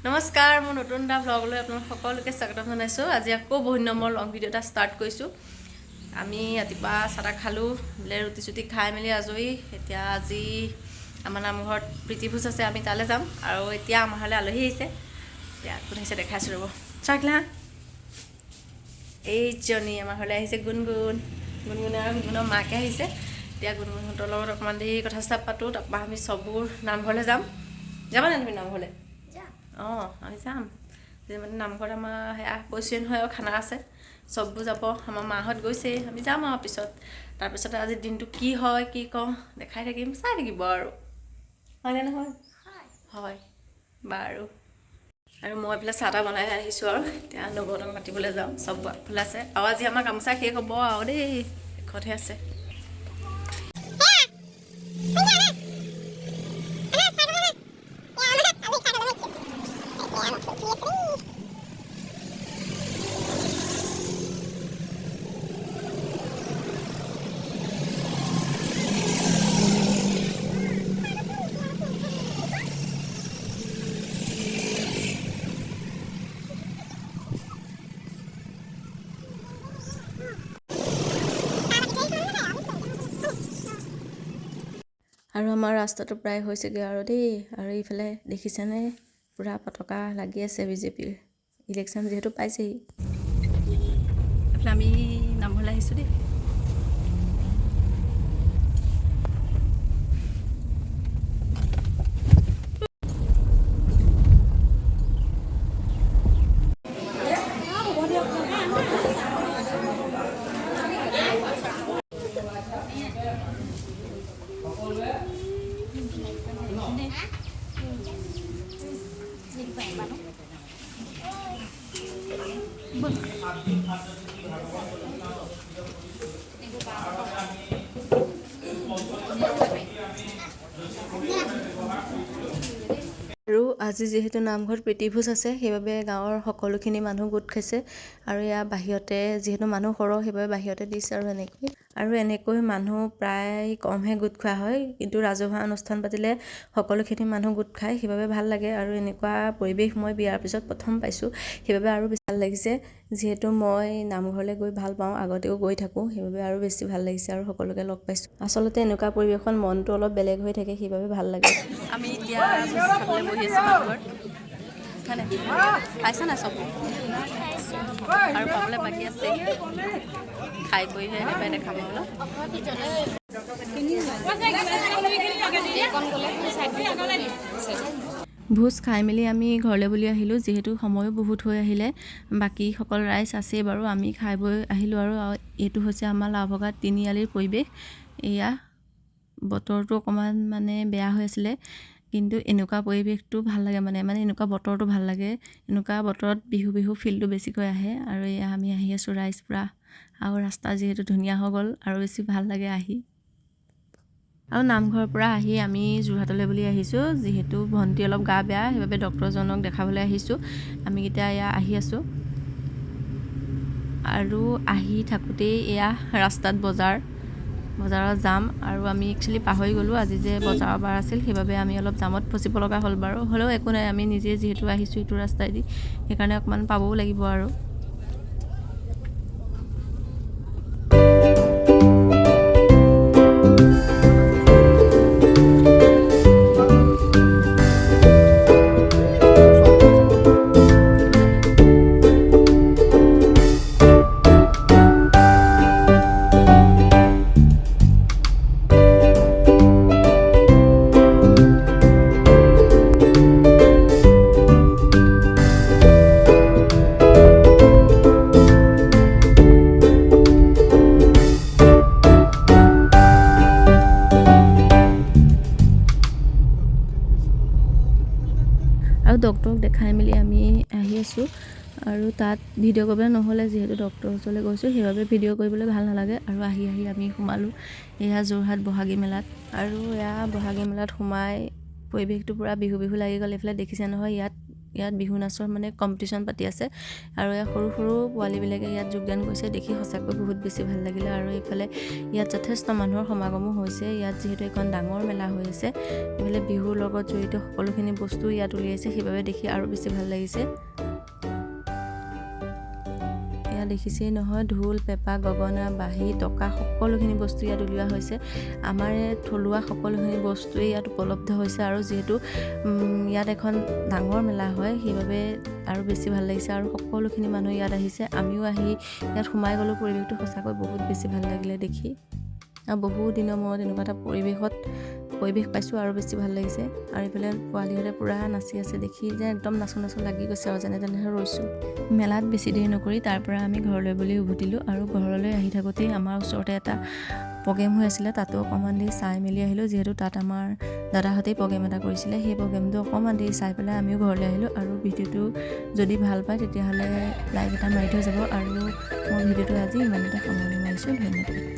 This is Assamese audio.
নমস্কাৰ মোৰ নতুন এটা ব্লগলৈ আপোনালোক সকলোকে স্বাগতম জনাইছোঁ। আজি আকৌ ২ নম্বৰ লং ভিডিঅ' এটা ষ্টাৰ্ট কৰিছোঁ। আমি ৰাতিপুৱা চাহ খালোঁ, বোলে ৰুটি চুটি খাই মেলি আজৰি। এতিয়া আজি আমাৰ নামঘৰত প্ৰীতিভোজ আছে, আমি তালৈ যাম। আৰু এতিয়া আমাৰ ঘৰলৈ আলহী আহিছে। এতিয়া কোন আহিছে দেখাইছোঁ ৰ'ব। চাকলা এইজনী আমাৰ ঘৰলৈ আহিছে, গুণগুণে আৰু গুণগুণৰ মাকে আহিছে। এতিয়া গুণগুণহঁতৰ লগত অকণমান দেৰি কথা চথা পাতোঁ, তাৰপৰা আমি চববোৰ নামঘৰলৈ যাম। যাবানে তুমি নামঘৰলৈ? অঁ আমি যাম। যে মানে নামঘৰত আমাৰ সেয়া কৈছোৱে নহয় আৰু খানা আছে, চববোৰ যাব। আমাৰ মাহঁত গৈছেই, আমি যাম আৰু পিছত। তাৰপিছতে আজিৰ দিনটো কি হয় কি কওঁ দেখাই থাকিম, চাই থাকিব আৰু হয়নে নহয়? হয় বাৰু। আৰু মই এইফালে চাহ তাহ বনাই আহিছোঁ আৰু এতিয়া নবৌহঁতক মাতিবলৈ যাম। চব আগফালে আছে আৰু আজি আমাৰ গামোচা শেষ হ'ব আৰু দেই, শেষতহে আছে। আৰু আমাৰ ৰাস্তাটো প্ৰায় হৈছেগৈ আৰু দেই। আৰু এইফালে দেখিছেনে পূৰা পতাকা লাগি আছে বিজেপিৰ, ইলেকশ্যন যিহেতু পাইছেহি। এইফালে আমি নামঘৰলৈ আহিছোঁ দেই। আৰু আজি যিহেতু নামঘৰত প্ৰীতিভোজ আছে, সেইবাবে গাঁৱৰ সকলোখিনি মানুহ গোট খাইছে। আৰু ইয়াৰ বাহিৰতে যিহেতু মানুহ সৰহ, সেইবাবে বাহিৰতে দিছে। আৰু এনেকৈ মানুহ প্ৰায় কমহে গোট খোৱা হয়, কিন্তু ৰাজহুৱা অনুষ্ঠান পাতিলে সকলোখিনি মানুহ গোট খায়, সেইবাবে ভাল লাগে। আৰু এনেকুৱা পৰিৱেশ মই বিয়াৰ পিছত প্ৰথম পাইছোঁ, সেইবাবে আৰু বেছি ভাল লাগিছে। যিহেতু মই নামঘৰলৈ গৈ ভাল পাওঁ, আগতেও গৈ থাকোঁ, সেইবাবে আৰু বেছি ভাল লাগিছে আৰু সকলোকে লগ পাইছোঁ। আচলতে এনেকুৱা পৰিৱেশত মনটো অলপ বেলেগ হৈ থাকে, সেইবাবে ভাল লাগে। আমি এতিয়া খাবলৈ বহি আছোঁ নামঘৰত। খাইছা নাই চব? আৰু পাবলৈ বাকী আছে, খাই কৰিহে একেবাৰে দেখাম আৰু। ভোজ খাই মেলি আমি ঘৰলৈ বুলি আহিলোঁ, যিহেতু সময়ো বহুত হৈ আহিলে। বাকীসকল ৰাইজ আছেই বাৰু, আমি খাই বৈ আহিলোঁ। আৰু এইটো হৈছে আমাৰ লাওভগা তিনিআলিৰ পৰিৱেশ। এয়া বতৰটো অকণমান মানে বেয়া হৈ আছিলে, কিন্তু এনেকুৱা পৰিৱেশটো ভাল লাগে, মানে এনেকুৱা বতৰটো ভাল লাগে। এনেকুৱা বতৰত বিহু ফিলটো বেছিকৈ আহে। আৰু এয়া আমি আহি আছোঁ ৰাইজ পূৰা, আৰু ৰাস্তা যিহেতু ধুনীয়া হৈ গ'ল আৰু বেছি ভাল লাগে আহি। আৰু নামঘৰৰ পৰা আহি আমি যোৰহাটলৈ বুলি আহিছোঁ, যিহেতু ভণ্টি অলপ গা বেয়া, সেইবাবে ডক্তৰজনক দেখাবলৈ আহিছোঁ। আমিকেইটা এয়া আহি আছোঁ। আৰু আহি থাকোঁতেই এয়া ৰাস্তাত বজাৰত যাম। আৰু আমি একচুৱেলি পাহৰি গ'লোঁ আজি যে বজাৰৰ বাৰ আছিল, সেইবাবে আমি অলপ জামত ফচিব লগা হ'ল বাৰু। হ'লেও একো নাই, আমি নিজে যিহেতু আহিছোঁ এইটো ৰাস্তাইদি, সেইকাৰণে অকণমান পাবও লাগিব আৰু। আৰু ডক্তৰক দেখাই মেলি আমি আহি আছোঁ। আৰু তাত ভিডিঅ' কৰিবলৈ নহ'লে, যিহেতু ডক্তৰৰ ওচৰলৈ গৈছোঁ, সেইবাবে ভিডিঅ' কৰিবলৈ ভাল নালাগে। আৰু আহি আমি সোমালোঁ এয়া যোৰহাট বহাগী মেলাত। আৰু এয়া বহাগী মেলাত সোমাই পৰিৱেশটো পূৰা বিহু লাগি গ'ল। এইফালে দেখিছে নহয়, ইয়াত ইয়াত বিহু নাচৰ মানে কম্পিটিশ্যন পাতি আছে আৰু ইয়াত সৰু সৰু পোৱালীবিলাকে ইয়াত যোগদান কৰিছে দেখি সঁচাকৈ বহুত বেছি ভাল লাগিলে আৰু এইফালে ইয়াত যথেষ্ট মানুহৰ সমাগমো হৈছে ইয়াত যিহেতু এখন ডাঙৰ মেলা হৈ আছে এইফালে বিহুৰ লগত জড়িত সকলোখিনি বস্তু ইয়াত উলিয়াইছে সেইবাবে দেখি আৰু বেছি ভাল লাগিছে ইয়াত দেখিছেই নহয় ঢোল পেঁপা গগনা বাঁহী টকা সকলোখিনি বস্তু ইয়াত উলিওৱা হৈছে আমাৰ থলুৱা সকলোখিনি বস্তুৱেই ইয়াত উপলব্ধ হৈছে আৰু যিহেতু ইয়াত এখন ডাঙৰ মেলা হয় সেইবাবে আৰু বেছি ভাল লাগিছে আৰু সকলোখিনি মানুহ ইয়াত আহিছে আমিও আহি ইয়াত সোমাই গ'লোঁ পৰিৱেশটো সঁচাকৈ বহুত বেছি ভাল লাগিলে দেখি আৰু বহুত দিনৰ মূৰত এনেকুৱা এটা পৰিৱেশ পাইছোঁ আৰু বেছি ভাল লাগিছে আৰু এইফালে পোৱালীহঁতে পূৰা নাচি আছে দেখি যে একদম নাচো লাগি গৈছে আৰু যেনে ৰৈছোঁ মেলাত বেছি দেৰি নকৰি তাৰ পৰা আমি ঘৰলৈ বুলি উভতিলোঁ আৰু ঘৰলৈ আহি থাকোঁতেই আমাৰ ওচৰতে এটা প্ৰগ্ৰেম হৈ আছিলে তাতো অকণমান দেৰি চাই মেলি আহিলোঁ যিহেতু তাত আমাৰ দাদাহঁতেই প্ৰগ্ৰেম এটা কৰিছিলে সেই প্ৰগ্ৰেমটো অকণমান দেৰি চাই পেলাই আমিও ঘৰলৈ আহিলোঁ আৰু ভিডিঅ'টো যদি ভাল পায় তেতিয়াহ'লে লাইক এটা মাৰি থৈ যাব আৰু মই ভিডিঅ'টো আজি ইমানতে সামৰণি মাৰিছোঁ ধন্যবাদ